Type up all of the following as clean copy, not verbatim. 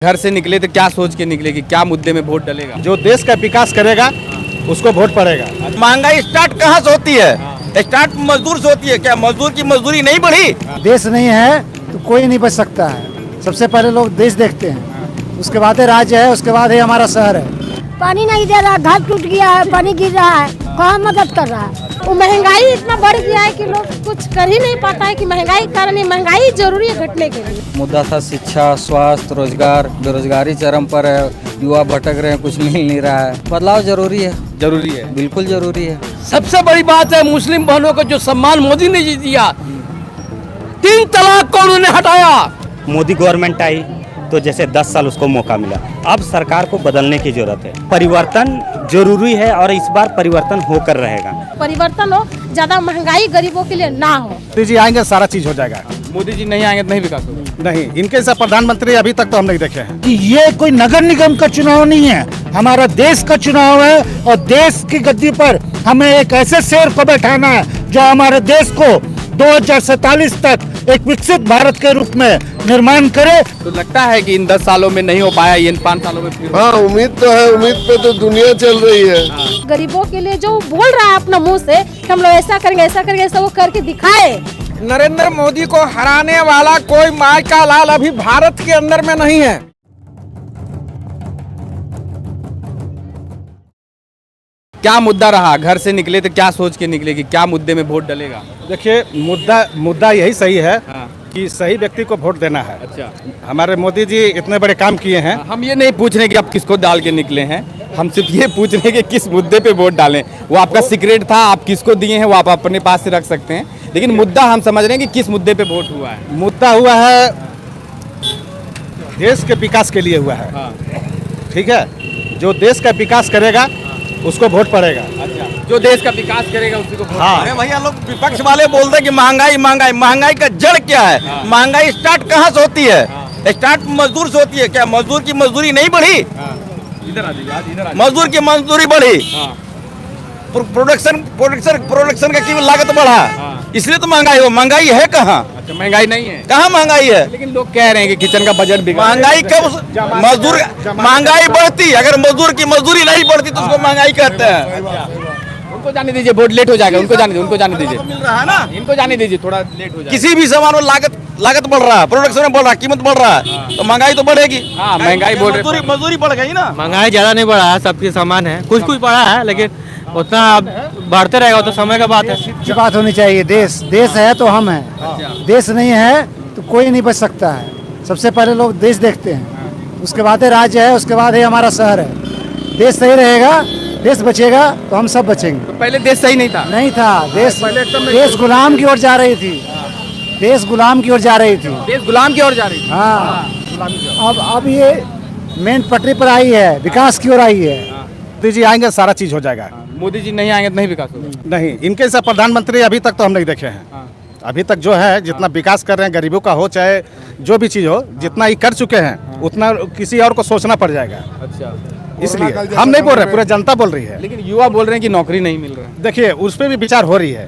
घर से निकले तो क्या सोच के निकले कि क्या मुद्दे में वोट डलेगा? जो देश का विकास करेगा उसको वोट पड़ेगा। महंगाई स्टार्ट कहाँ से होती है? स्टार्ट मजदूर से होती है। क्या मजदूर की मजदूरी नहीं बढ़ी? देश नहीं है तो कोई नहीं बच सकता है। सबसे पहले लोग देश देखते हैं, उसके बाद है राज्य है, उसके बाद है हमारा शहर है। पानी नहीं दे रहा, घर टूट गया है, पानी गिर रहा है, कहाँ मदद कर रहा है? वो महंगाई इतना बढ़ गया है कि लोग कुछ कर ही नहीं पाता है कि महंगाई के कारण महंगाई जरूरी है घटने के लिए। मुद्दा था शिक्षा, स्वास्थ्य, रोजगार। बेरोजगारी चरम पर है, युवा भटक रहे हैं, कुछ मिल नहीं रहा है। बदलाव जरूरी है, जरूरी है, बिल्कुल जरूरी है। सबसे बड़ी बात है मुस्लिम बहनों को जो सम्मान मोदी ने जी दिया, 3 तलाक को उन्होंने हटाया। मोदी गवर्नमेंट आई तो जैसे 10 साल उसको मौका मिला। अब सरकार को बदलने की जरूरत है। परिवर्तन जरूरी है और इस बार परिवर्तन होकर रहेगा। परिवर्तन हो, ज्यादा महंगाई गरीबों के लिए ना हो। मोदी जी आएंगे सारा चीज हो जाएगा। मोदी जी नहीं आएंगे तो नहीं विकास होगा। नहीं, इनके जैसा प्रधानमंत्री अभी तक तो हम नहीं देखे हैं। कि ये कोई नगर निगम का चुनाव नहीं है, हमारा देश का चुनाव है और देश की गद्दी पर हमें एक ऐसे शेर को बैठाना है जो हमारे देश को 2047 तक एक विकसित भारत के रूप में निर्माण करे। तो लगता है कि इन 10 सालों में नहीं हो पाया, ये इन 5 सालों में फिर हाँ, उम्मीद तो है। उम्मीद पे तो दुनिया चल रही है। गरीबों के लिए जो बोल रहा है अपना मुंह से कि हम लोग ऐसा करेंगे ऐसा वो करके दिखाए। नरेंद्र मोदी को हराने वाला कोई माई का लाल अभी भारत के अंदर में नहीं है। क्या मुद्दा रहा? घर से निकले तो क्या सोच के निकले कि क्या मुद्दे में वोट डलेगा? देखिए, मुद्दा यही सही है कि सही व्यक्ति को वोट देना है। अच्छा, हमारे मोदी जी इतने बड़े काम किए हैं। हम ये नहीं पूछ रहे कि आप किसको डाल के निकले हैं, हम सिर्फ ये पूछ रहे हैं कि किस मुद्दे पे वोट डालें। वो आपका सीक्रेट था, आप किसको दिए हैं वो आप अपने पास से रख सकते हैं, लेकिन मुद्दा हम समझ रहे हैं कि किस मुद्दे पे वोट हुआ है। मुद्दा हुआ है देश के विकास के लिए हुआ है। ठीक है, जो देश का विकास करेगा उसको वोट पड़ेगा। अच्छा, जो देश का विकास करेगा उसी को वोट। हाँ। अरे भैया, लोग विपक्ष वाले बोलते हैं कि महंगाई महंगाई महंगाई का जड़ क्या है? महंगाई स्टार्ट कहाँ से होती है? स्टार्ट मजदूर से होती है। क्या मजदूर की मजदूरी नहीं बढ़ी? इधर आ जाइए, आज इधर आ जाइए। मजदूर की मजदूरी बढ़ी। प्रोडक्शन का कीमत लागत बढ़ा, इसलिए तो महंगाई हो। महंगाई है कहाँ? अच्छा, महंगाई नहीं है, कहाँ महंगाई है? लेकिन लोग कह रहे हैं कि किचन का बजट बिगड़। महंगाई कब? मजदूर महंगाई बढ़ती, अगर मजदूर की मजदूरी नहीं बढ़ती तो उसको महंगाई कहते हैं। उनको जाने दीजिए, वोट लेट हो जाएगा, उनको जाने दीजिए, मिल रहा है ना, इनको जाने दीजिए, थोड़ा लेट हो जाएगा। किसी भी सामान में लागत बढ़ रहा है, प्रोडक्शन में बढ़ रहा है, कीमत बढ़ रहा है, तो महंगाई तो बढ़ेगी। हाँ, महंगाई बोल रहे, मजदूरी बढ़ गई ना। महंगाई ज्यादा नहीं बढ़ा है, सबके समान है। कुछ बढ़ा है लेकिन उतना बढ़ते रहेगा तो समय का बात है। अच्छी बात होनी चाहिए। देश है तो हम हैं, देश नहीं है तो कोई नहीं बच सकता है। सबसे पहले लोग देश देखते हैं, उसके बाद है राज्य है, उसके बाद है हमारा शहर है। देश सही रहेगा, देश बचेगा तो हम सब बचेंगे। तो पहले देश सही नहीं था। नहीं था, देश गुलाम की ओर जा रही थी। देश गुलाम की ओर जा रही थी। देश गुलाम की ओर जा रही थी। हाँ, अब ये मेन पटरी पर आई है, विकास की ओर आई है। मोदी जी आएंगे सारा चीज हो जाएगा। मोदी जी नहीं आएंगे तो नहीं विकास होगा। नहीं, इनके जैसा प्रधानमंत्री अभी तक तो हम नहीं देखे हैं। अभी तक जो है जितना विकास कर रहे हैं, गरीबों का हो चाहे जो भी चीज हो, जितना ही कर चुके हैं उतना किसी और को सोचना पड़ जाएगा। अच्छा, इसलिए हम नहीं बोल रहे, पूरी जनता बोल रही है। लेकिन युवा बोल रहे हैं कि नौकरी नहीं मिल रहा है। देखिए, उस पर भी विचार हो रही है।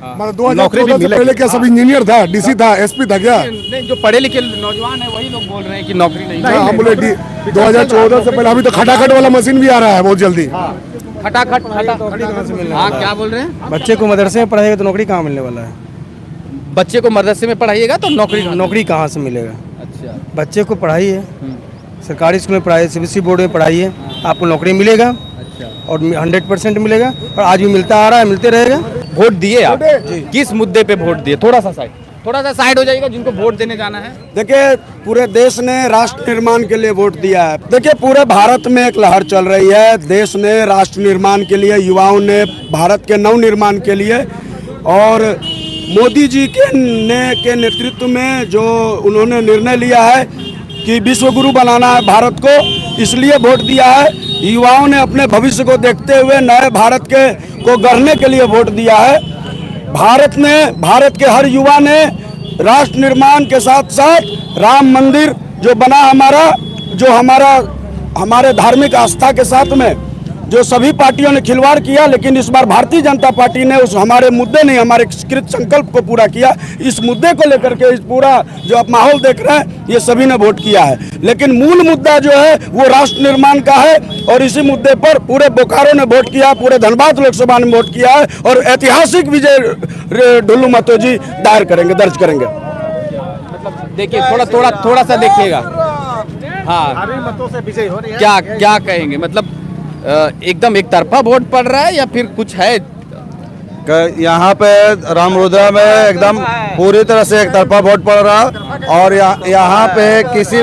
नौकरी भी पहले क्या सब इंजीनियर था, डीसी था, एसपी था क्या? नहीं, जो पढ़े लिखे नौजवान है वही लोग बोल रहे हैं कि नौकरी नहीं। हम बोले 2014 से पहले अभी तो खटाखट वाला मशीन भी आ रहा है बहुत जल्दी। खटाखट हाँ, क्या बोल रहे हैं? बच्चे को मदरसे में पढ़ाएगा तो नौकरी कहाँ मिलने वाला है? बच्चे को मदरसे में पढ़ाइएगा तो नौकरी कहाँ से मिलेगा? अच्छा, बच्चे को पढ़ाइए, सरकारी स्कूल में पढ़ाइए, सीबीएसई बोर्ड में पढ़ाइए, आपको नौकरी मिलेगा। अच्छा, और 100% मिलेगा और आज भी मिलता आ रहा है, मिलते रहेगा। वोट दिए आप? किस मुद्दे पे वोट दिए? थोड़ा सा साइड हो जाएगा, जिनको वोट देने जाना है। देखिए, पूरे देश ने राष्ट्र निर्माण के लिए वोट दिया है। देखिए, पूरे भारत में एक लहर चल रही है। देश ने राष्ट्र निर्माण के लिए, युवाओं ने भारत के नव निर्माण के लिए, और मोदी जी के नेतृत्व में जो उन्होंने निर्णय लिया है कि विश्व गुरु बनाना है भारत को, इसलिए वोट दिया है। युवाओं ने अपने भविष्य को देखते हुए नए भारत को गढ़ने के लिए वोट दिया है। भारत के हर युवा ने राष्ट्र निर्माण के साथ साथ राम मंदिर जो बना हमारे धार्मिक आस्था के साथ में, जो सभी पार्टियों ने खिलवाड़ किया, लेकिन इस बार भारतीय जनता पार्टी ने उस हमारे मुद्दे नहीं, हमारे कृत संकल्प को पूरा किया। इस मुद्दे को लेकर के इस पूरा जो आप माहौल देख रहे हैं, ये सभी ने वोट किया है। लेकिन मूल मुद्दा जो है वो राष्ट्र निर्माण का है, और इसी मुद्दे पर पूरे बोकारो ने वोट किया, पूरे धनबाद लोकसभा ने वोट किया है, और ऐतिहासिक विजय ढुल्लू महतो जी दर्ज करेंगे। देखिए थोड़ा सा देखिएगा। हाँ, मतों से विजय हो रही है। क्या कहेंगे, मतलब एकदम एक तरफा वोट पड़ रहा है या फिर कुछ है? यहाँ पे रामरुद्रा में एकदम पूरी तरह से एक तरफा वोट पड़ रहा, और यहाँ पे किसी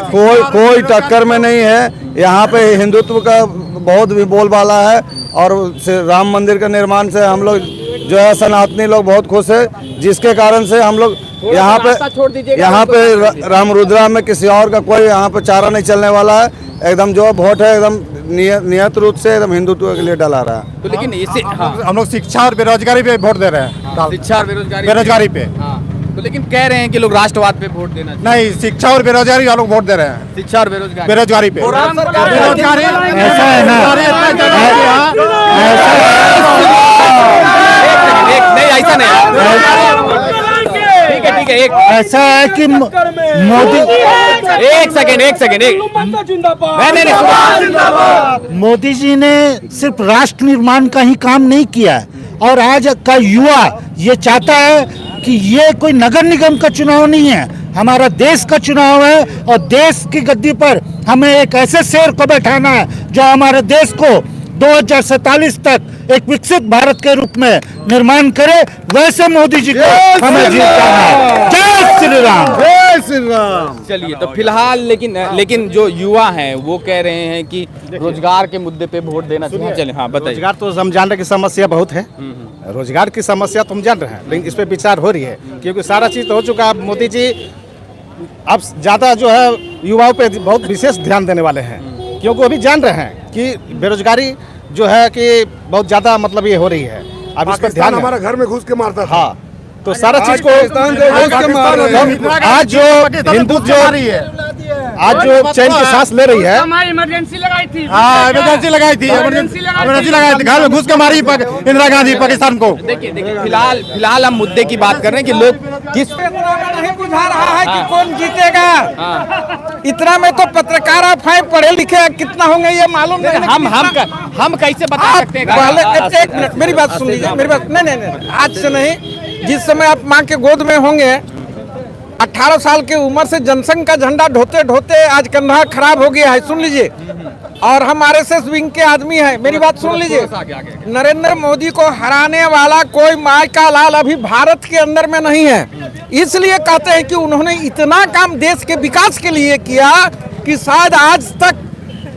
कोई टक्कर में नहीं है। यहाँ पे हिंदुत्व का बहुत भी बोलबाला है, और राम मंदिर के निर्माण से हम लोग जो है सनातनी लोग बहुत खुश है, जिसके कारण से हम लोग यहाँ पे रामरुद्रा में किसी और का कोई यहाँ पे चारा नहीं चलने वाला है। एकदम जो वोट है एकदम नियत रूप से एकदम हिंदुत्व के लिए डला रहा है। तो लेकिन इसे हम लोग शिक्षा और बेरोजगारी पे वोट दे रहे हैं। शिक्षा और बेरोजगारी पे। तो लेकिन कह रहे हैं कि लोग राष्ट्रवाद पे वोट देना चाहिए। नहीं, शिक्षा और बेरोजगारी वालों को वोट दे रहे हैं। शिक्षा और बेरोजगारी पे। ऐसा है ना, नहीं ऐसा नहीं, ठीक है, ऐसा है कि मोदी, एक सेकेंड, मोदी जी ने सिर्फ राष्ट्र निर्माण का ही काम नहीं किया है, और आज का युवा ये चाहता है कि ये कोई नगर निगम का चुनाव नहीं है, हमारा देश का चुनाव है, और देश की गद्दी पर हमें एक ऐसे शेर को बैठाना है जो हमारे देश को 2047 तक एक विकसित भारत के रूप में निर्माण करे। वैसे मोदी जी को हमें जीतना है। जय श्री राम, जय श्री राम। चलिए, तो फिलहाल लेकिन जो युवा हैं वो कह रहे हैं कि रोजगार के मुद्दे पे वोट देना चाहिए। चलिए, हाँ बताइए। रोजगार तो हम जान रहे कि समस्या बहुत है, रोजगार की समस्या तो हम जान रहे हैं, लेकिन इस पे विचार हो रही है, क्योंकि सारा चीज तो हो चुका है। मोदी जी अब ज्यादा जो है युवाओं पे बहुत विशेष ध्यान देने वाले हैं, क्योंकि वो भी जान रहे हैं कि बेरोजगारी जो है कि बहुत ज्यादा मतलब ये हो रही है। अब इस पर ध्यान हमारा घर में घुस के मारता था। हाँ, तो सारा चीज को आज जो हिंदू जो आज जो चैन की सांस ले रही है, इमरजेंसी लगाई थी। हाँ इमरजेंसी लगाई थी, घर में घुस के मारी इंदिरा गांधी पाकिस्तान को। देखिए फिलहाल हम मुद्दे की बात कर रहे हैं कि लोग किस नहीं बुझा रहा है कि कौन जीतेगा। इतना में तो पत्रकार आप हैं, पढ़े लिखे कितना होंगे ये मालूम नहीं। हम कैसे बता सकते हैं? पहले एक मिनट मेरी बात सुन लीजिए, मेरी बात नहीं, आज से नहीं, जिस समय आप माँ के गोद में होंगे 18 साल की उम्र से जनसंघ का झंडा ढोते ढोते आज कंधा खराब हो गया है, सुन लीजिए। और हम RSS विंग के आदमी हैं, मेरी बात सुन लीजिए। नरेंद्र मोदी को हराने वाला कोई माई का लाल अभी भारत के अंदर में नहीं है, इसलिए कहते हैं कि उन्होंने इतना काम देश के विकास के लिए किया कि शायद आज तक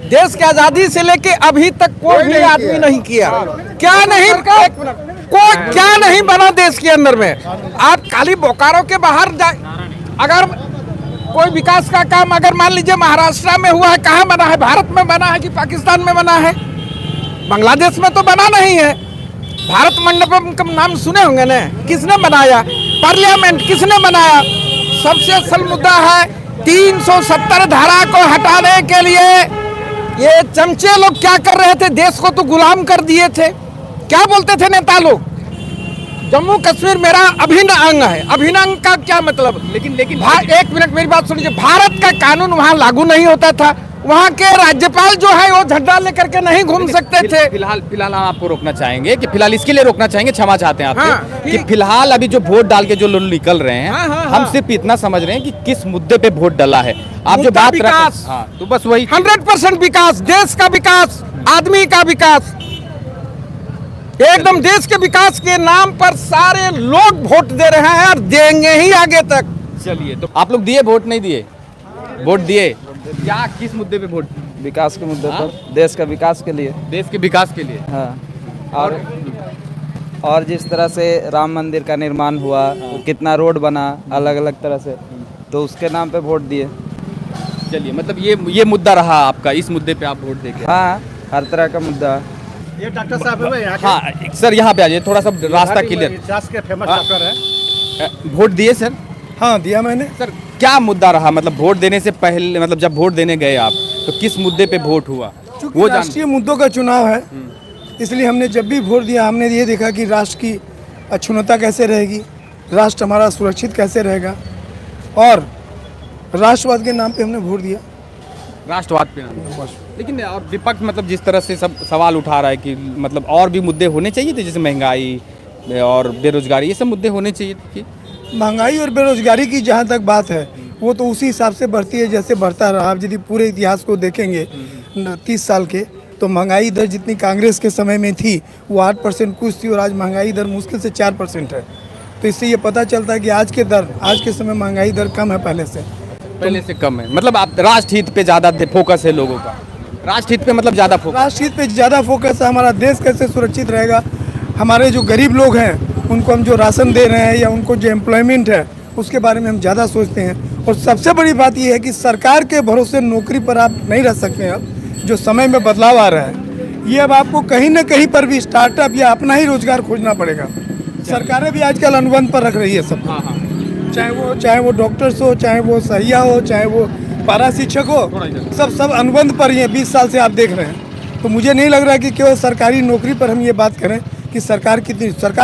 देश की आजादी से लेके अभी तक कोई भी आदमी नहीं किया। क्या नहीं बना देश के अंदर में। आप खाली बोकारो के बाहर जाए, अगर कोई विकास का काम अगर मान लीजिए महाराष्ट्र में हुआ है, कहाँ बना है? भारत में बना है कि पाकिस्तान में बना है? बांग्लादेश में तो बना नहीं है। भारत मंडपम का नाम सुने होंगे ना, किसने बनाया? पार्लियामेंट किसने बनाया? सबसे असल मुद्दा है 370 धारा को हटाने के लिए ये चमचे लोग क्या कर रहे थे? देश को तो गुलाम कर दिए थे। क्या बोलते थे नेता लोग? जम्मू कश्मीर मेरा अभिन्न अंग है। अभिन्न अंग का क्या मतलब? लेकिन एक मिनट मेरी बात सुनिए। भारत का कानून वहाँ लागू नहीं होता था, वहाँ के राज्यपाल जो है वो झंडा लेकर के नहीं घूम सकते थे। फिलहाल हम आपको रोकना चाहेंगे कि फिलहाल इसके लिए रोकना चाहेंगे, क्षमा चाहते हैं आपसे कि फिलहाल अभी जो वोट डाल के जो लोग निकल रहे हैं, हम सिर्फ इतना समझ रहे हैं कि किस मुद्दे पे वोट डाला है। आप जो बात विकास, तो बस वही 100% विकास, देश का विकास, आदमी का विकास, एकदम देश के विकास के नाम पर सारे लोग वोट दे रहे हैं और देंगे ही आगे तक। चलिए, तो आप लोग दिए वोट? नहीं दिए? वोट दिए। क्या किस मुद्दे पे वोट? विकास के मुद्दे पर, देश का विकास के लिए। देश के विकास के लिए। हाँ, और जिस तरह से राम मंदिर का निर्माण हुआ, कितना रोड बना अलग अलग तरह से, तो उसके नाम पे वोट दिए। चलिए, मतलब ये मुद्दा रहा आपका, इस मुद्दे पे आप वोट देंगे? हाँ, हर तरह का मुद्दा। ये डॉक्टर साहब है यहाँ के? हाँ सर, यहाँ पे आ जाइए, थोड़ा सा रास्ता क्लियर। के फेमस डॉक्टर है। वोट दिए सर? हाँ दिया मैंने। सर क्या मुद्दा रहा, मतलब वोट देने से पहले, मतलब जब वोट देने गए आप, तो किस मुद्दे पे वोट हुआ? चूंकि राष्ट्रीय मुद्दों का चुनाव है, इसलिए हमने जब भी वोट दिया हमने ये देखा कि राष्ट्र की अक्षुण्णता कैसे रहेगी, राष्ट्र हमारा सुरक्षित कैसे रहेगा, और राष्ट्रवाद के नाम पे हमने वोट दिया। राष्ट्रवाद पे नाम। लेकिन और विपक्ष मतलब जिस तरह से सब सवाल उठा रहा है कि मतलब और भी मुद्दे होने चाहिए थे, जैसे महंगाई और बेरोजगारी, ये सब मुद्दे होने चाहिए थे कि महंगाई और बेरोजगारी की जहाँ तक बात है वो तो उसी हिसाब से बढ़ती है जैसे बढ़ता रहा। आप यदि पूरे इतिहास को देखेंगे 30 साल के, तो महंगाई दर जितनी कांग्रेस के समय में थी वो 8% कुछ थी, और आज महंगाई दर मुश्किल से 4% है। तो इससे ये पता चलता है कि आज के समय महंगाई दर कम है पहले से कम है। मतलब आप राष्ट्रहित पे ज़्यादा फोकस है लोगों का, राष्ट्रहित पे मतलब ज़्यादा फोकस, राष्ट्रहित पे ज़्यादा फोकस है। हमारा देश कैसे सुरक्षित रहेगा, हमारे जो गरीब लोग हैं उनको हम जो राशन दे रहे हैं या उनको जो एम्प्लॉयमेंट है उसके बारे में हम ज़्यादा सोचते हैं। और सबसे बड़ी बात यह है कि सरकार के भरोसे नौकरी पर आप नहीं रह सकते हैं। अब जो समय में बदलाव आ रहा है, ये अब आपको कहीं ना कहीं पर भी स्टार्टअप या अपना ही रोजगार खोजना पड़ेगा। सरकारें भी आजकल अनुबंध पर रख रही है सब, चाहे वो डॉक्टर्स हो, चाहे वो सहिया हो, चाहे वो पारा शिक्षक हो, सब अनुबंध पर ही है। 20 साल से आप देख रहे हैं। तो मुझे नहीं लग रहा कि केवल सरकारी नौकरी पर हम ये बात करें कि सरकार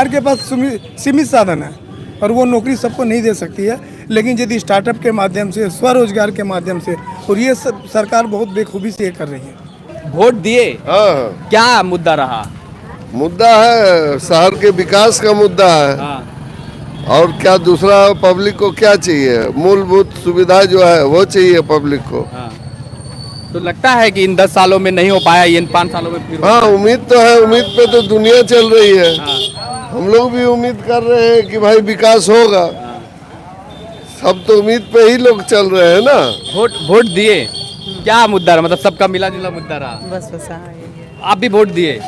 के पास सीमित साधन है और वो नौकरी सबको नहीं दे सकती है। लेकिन यदि स्टार्टअप के माध्यम से, स्वरोजगार के माध्यम से, और ये सब सरकार बहुत बेखूबी से ये कर रही है। वोट दिए, हाँ, क्या मुद्दा रहा? मुद्दा है शहर के विकास का मुद्दा है। और क्या दूसरा, पब्लिक को क्या चाहिए? मूलभूत सुविधा जो है वो चाहिए पब्लिक को। तो लगता है कि इन 10 सालों में नहीं हो पाया, इन 5 सालों में फिर हाँ, उम्मीद तो है, उम्मीद पे तो दुनिया चल रही है। हम लोग भी उम्मीद कर रहे हैं कि भाई विकास होगा। सब तो उम्मीद पे ही लोग चल रहे हैं ना। वोट दिए, क्या मुद्दा रहा? मतलब सबका मिला जुला मुद्दा रहा। बस आप भी वोट दिए?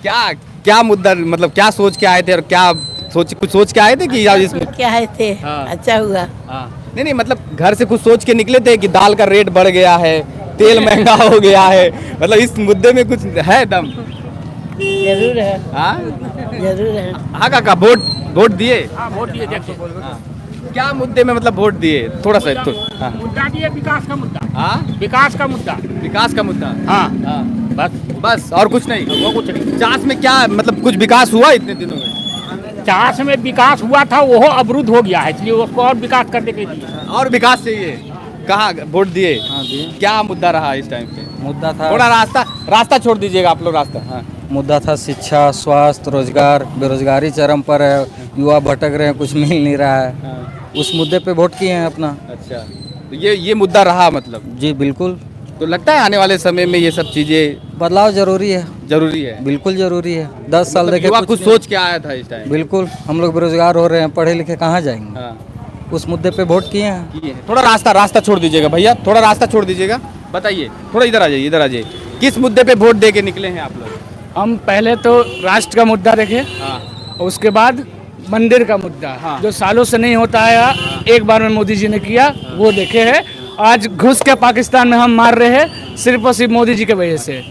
क्या मुद्दा, मतलब क्या सोच के आए थे और क्या कुछ सोच के आए थे कि यार इसमें क्या आए थे? अच्छा हुआ। नहीं, मतलब घर से कुछ सोच के निकले थे कि दाल का रेट बढ़ गया है, तेल महंगा हो गया है, मतलब इस मुद्दे में कुछ है दम? जरूर है। जरूर है। हाँ काका, वोट दिए? वोट दिए। क्या मुद्दे में मतलब वोट दिए? थोड़ा सा मुद्दा दिए, विकास का मुद्दा। विकास का मुद्दा। हाँ, बस और कुछ नहीं। वो कुछ नहीं। चास में क्या मतलब कुछ विकास हुआ इतने दिनों में? चास में विकास हुआ था, वो अवरुद्ध हो गया है, इसलिए उसको और विकास करने के लिए और विकास चाहिए। कहाँ वोट दिए? क्या मुद्दा रहा इस टाइम पे? मुद्दा था, थोड़ा रास्ता छोड़ दीजिएगा आप लोग, रास्ता। मुद्दा था शिक्षा, स्वास्थ्य, रोजगार। बेरोजगारी चरम पर है, युवा भटक रहे हैं, कुछ मिल नहीं रहा है। उस मुद्दे पे वोट किए हैं अपना। अच्छा, तो ये मुद्दा रहा मतलब? जी बिल्कुल। तो लगता है आने वाले समय में ये सब चीजें बदलाव जरूरी है। बिल्कुल जरूरी है। 10 साल देखे कुछ सोच के आया था इस टाइम। बिल्कुल, हम लोग बेरोजगार हो रहे हैं, पढ़े लिखे कहाँ जाएंगे। उस मुद्दे पे वोट किए हैं। थोड़ा रास्ता छोड़ दीजिएगा भैया, थोड़ा रास्ता छोड़ दीजिएगा। बताइए, थोड़ा इधर आ जाइए। किस मुद्दे पे वोट दे के निकले हैं आप लोग? हम पहले तो राष्ट्र का मुद्दा देखे, उसके बाद मंदिर का मुद्दा, जो सालों से नहीं होता है, एक बार में मोदी जी ने किया, वो देखे हैं। आज घुस के पाकिस्तान में हम मार रहे हैं सिर्फ और सिर्फ मोदी जी के वजह से।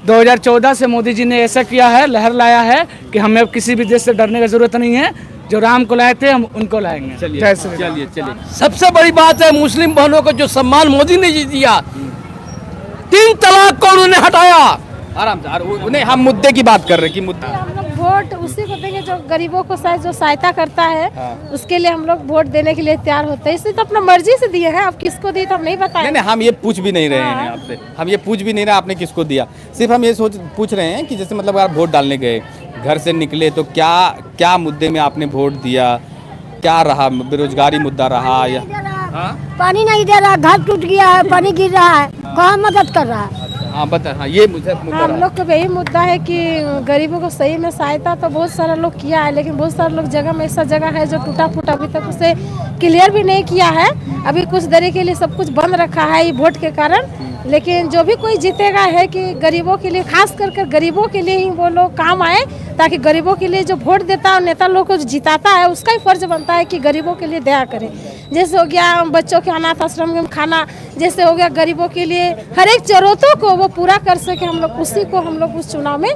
2014 से मोदी जी ने ऐसा किया है, लहर लाया है कि हमें अब किसी भी देश से डरने की जरूरत नहीं है। जो राम को लाए थे हम उनको लाएंगे। चलिए। सबसे बड़ी बात है, मुस्लिम बहनों को जो सम्मान मोदी ने जी दिया, 3 तलाक को उन्होंने हटाया। आराम से, नहीं हम मुद्दे की बात कर रहे हैं कि मुद्दा हम लोग वोट उसी को देंगे जो गरीबों को जो सहायता करता है। उसके लिए हम लोग वोट देने के लिए तैयार होते हैं। इसलिए तो अपना मर्जी से दिए हैं। आप किसको दिए तो हम नहीं बताएंगे। नहीं, हम ये पूछ भी नहीं रहे हैं आपसे, हम ये पूछ भी नहीं रहे आपने किसको दिया। सिर्फ हम ये पूछ रहे हैं कि जैसे मतलब अगर वोट डालने गए, घर से निकले, तो क्या मुद्दे में आपने वोट दिया? क्या रहा? बेरोजगारी मुद्दा रहा या पानी नहीं दे रहा, घर टूट गया है, पानी गिर रहा है, कहाँ मदद कर रहा है? ये मुद्दा हम लोग का यही मुद्दा है कि गरीबों को सही में सहायता तो बहुत सारा लोग किया है, लेकिन बहुत सारे लोग जगह में ऐसा जगह है जो टूटा फूटा अभी तक उसे क्लियर भी नहीं किया है। अभी कुछ देर के लिए सब कुछ बंद रखा है ये वोट के कारण। लेकिन जो भी कोई जीतेगा है कि गरीबों के लिए, खास कर गरीबों के लिए ही वो लोग काम आए, ताकि गरीबों के लिए जो वोट देता है और नेता लोग को जो जिताता है उसका ही फर्ज बनता है कि गरीबों के लिए दया करे। जैसे हो गया बच्चों के अनाथ आश्रम में खाना, जैसे हो गया गरीबों के लिए हर एक जरूरतों को वो पूरा कर सके। हम लोग उसी को उस चुनाव में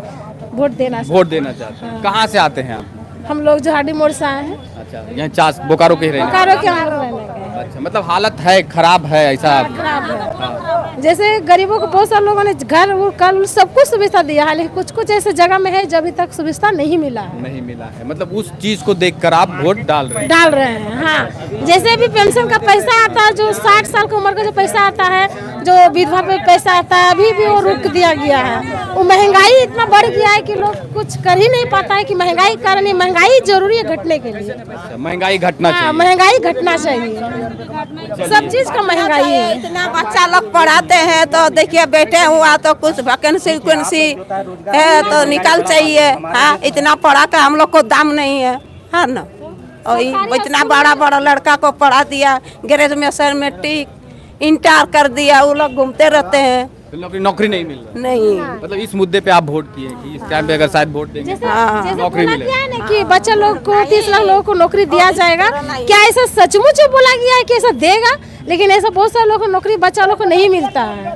वोट देना चाहते हैं। कहाँ से आते हैं आप? हम लोग जो हाडी मोड़ से आए हैं। अच्छा, यहाँ चास बोकारो के ही रहने? बोकारो के हम लोग रहने गए। अच्छा, मतलब हालत है खराब है ऐसा? खराब है। जैसे गरीबों को बहुत सारे लोगों ने घर वो कल सब कुछ सुविधा दिया है, लेकिन कुछ कुछ ऐसे जगह में है जो अभी तक सुविधा नहीं मिला है। नहीं मिला है, मतलब उस चीज को देखकर आप वोट डाल रहे हैं। हाँ, जैसे अभी पेंशन का पैसा आता है, जो 60 साल की उम्र का जो पैसा आता है, जो विधवा पे पैसा आता है, अभी भी वो रोक दिया गया है। वो महंगाई इतना बढ़ गया है कि लोग कुछ कर ही नहीं पाता है कि महंगाई के कारण, महंगाई जरूरी है घटने के लिए। महंगाई घटना चाहिए। महंगाई घटना चाहिए, सब चीज का महंगाई है। इतना बच्चा लोग पढ़ाते हैं तो देखिए बैठे हुआ तो कुछ वैकेंसी है तो निकल चाहिए। हाँ, इतना पढ़ा का हम लोग को दाम नहीं है, हाँ ना। और इतना बड़ा बड़ा लड़का को पढ़ा दिया, ग्रेजुएशन में इंटर कर दिया, वो लोग घूमते रहते हैं, नौकरी नहीं मिल रहा। नहीं, मतलब इस मुद्दे पे आप वोट किए कि इस टाइम पे अगर शायद वोट देंगे जैसे नौकरी बोला मिले। गया है ना कि बच्चा लोग को 30 लाख लोगों को नौकरी दिया जाएगा, क्या ऐसा सचमुच बोला गया है कि ऐसा देगा? लेकिन ऐसा बहुत सारे लोगों को नौकरी बच्चा लोग को नहीं मिलता है।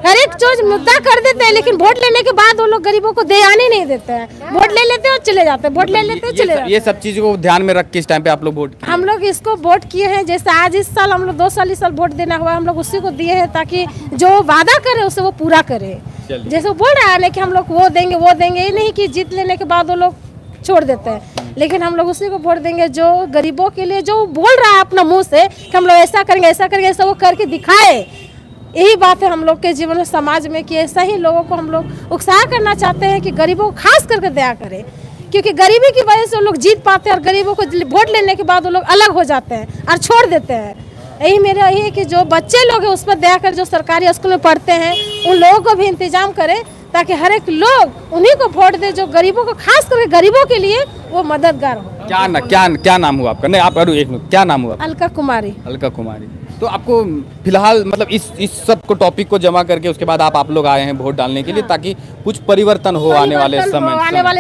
हर एक चीज मुद्दा कर देते हैं, लेकिन वोट लेने के बाद वो लोग गरीबों को दे आने नहीं देते हैं। वोट ले लेते हैं और चले जाते हैं, वोट ले लेते हैं चले जाते हैं। ये सब चीजों को ध्यान में रख के इस टाइम पे आप लोग वोट किए? हम लोग इसको वोट किए हैं, जैसे आज इस साल हम लोग 2 साल इस साल वोट देना हुआ, हम लोग उसी को दिए हैं ताकि जो वादा करे उसे वो पूरा करे। जैसे वो बोल रहा है ना कि हम लोग वो देंगे, ये नहीं कि जीत लेने के बाद वो लोग छोड़ देते हैं, लेकिन हम लोग उसी को वोट देंगे जो गरीबों के लिए, जो बोल रहा है अपना मुंह से कि हम लोग ऐसा करेंगे ऐसा वो करके दिखाए। यही बात है हम लोग के जीवन में, समाज में, कि ऐसा ही लोगों को हम लोग उत्साह करना चाहते हैं कि गरीबों को खास करके दया करें, क्योंकि गरीबी की वजह से वो लोग जीत पाते हैं और गरीबों को वोट लेने के बाद वो लोग अलग हो जाते हैं और छोड़ देते हैं। यही मेरा यही है कि जो बच्चे लोग हैं उस पर दया कर, जो सरकारी स्कूल में पढ़ते हैं उन लोगों को भी इंतजाम करें ताकि हर एक लोग उन्हीं को वोट दे जो गरीबों को, खास करके गरीबों के लिए वो मददगार हो। क्या नाम हुआ आपका? नहीं, आप एक मिनट, क्या नाम हुआ? अलका कुमारी। अलका कुमारी। तो आपको फिलहाल मतलब इस सब को टॉपिक को जमा करके उसके बाद आप लोग आए हैं वोट डालने के लिए ताकि कुछ परिवर्तन हो आने वाले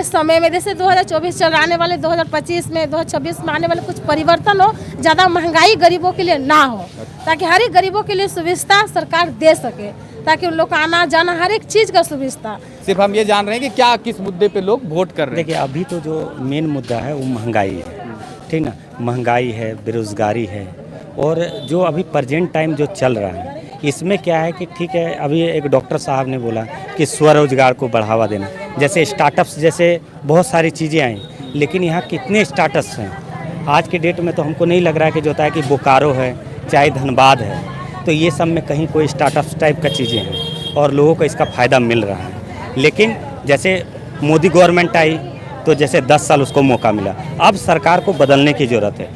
समय में। जैसे 2024 चल रहा, आने वाले 2025 में, 2026 में आने वाले कुछ परिवर्तन हो, ज़्यादा महंगाई गरीबों के लिए ना हो, ताकि हर एक गरीबों के लिए सुविधा सरकार दे सके, ताकि उन लोग का आना जाना हर एक चीज़ का सुविधा। सिर्फ हम ये जान रहे हैं कि क्या किस मुद्दे पे लोग वोट कर रहे हैं। देखिए, अभी तो जो मेन मुद्दा है वो महंगाई है, ठीक ना। महंगाई है, बेरोज़गारी है, और जो अभी प्रेजेंट टाइम जो चल रहा है इसमें क्या है कि ठीक है, अभी एक डॉक्टर साहब ने बोला कि स्वरोजगार को बढ़ावा देना, जैसे स्टार्टअप्स जैसे बहुत सारी चीज़ें आई, लेकिन यहाँ कितने स्टार्टअप्स हैं आज के डेट में? तो हमको नहीं लग रहा है कि जो होता है कि बोकारो है, चाहे धनबाद है, तो ये सब में कहीं कोई स्टार्टअप्स टाइप का चीज़ें हैं और लोगों को इसका फ़ायदा मिल रहा है। लेकिन जैसे मोदी गवर्नमेंट आई तो जैसे 10 साल उसको मौका मिला, अब सरकार को बदलने की ज़रूरत है।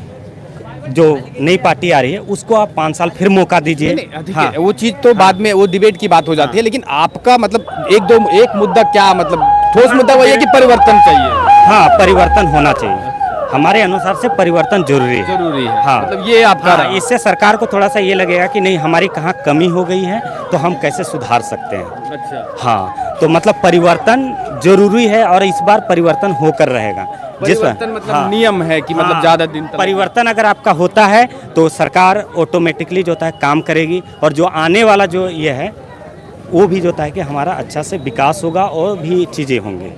जो नई पार्टी आ रही है उसको आप 5 साल फिर मौका दीजिए। हाँ, वो चीज़ तो बाद में वो डिबेट की बात हो जाती है, लेकिन आपका मतलब एक मुद्दा क्या, मतलब ठोस मुद्दा वही है कि परिवर्तन चाहिए। हाँ, परिवर्तन होना चाहिए, हमारे अनुसार से परिवर्तन जरूरी है। हाँ, मतलब ये आपका इससे सरकार को थोड़ा सा ये लगेगा कि नहीं, हमारी कहाँ कमी हो गई है तो हम कैसे सुधार सकते हैं। अच्छा। हाँ, तो मतलब परिवर्तन जरूरी है और इस बार परिवर्तन होकर रहेगा। मतलब नियम है कि मतलब ज़्यादा दिन तक परिवर्तन अगर आपका होता है तो सरकार ऑटोमेटिकली जो होता है काम करेगी, और जो आने वाला जो ये है वो भी जो होता है कि हमारा अच्छा से विकास होगा और भी चीज़ें होंगी।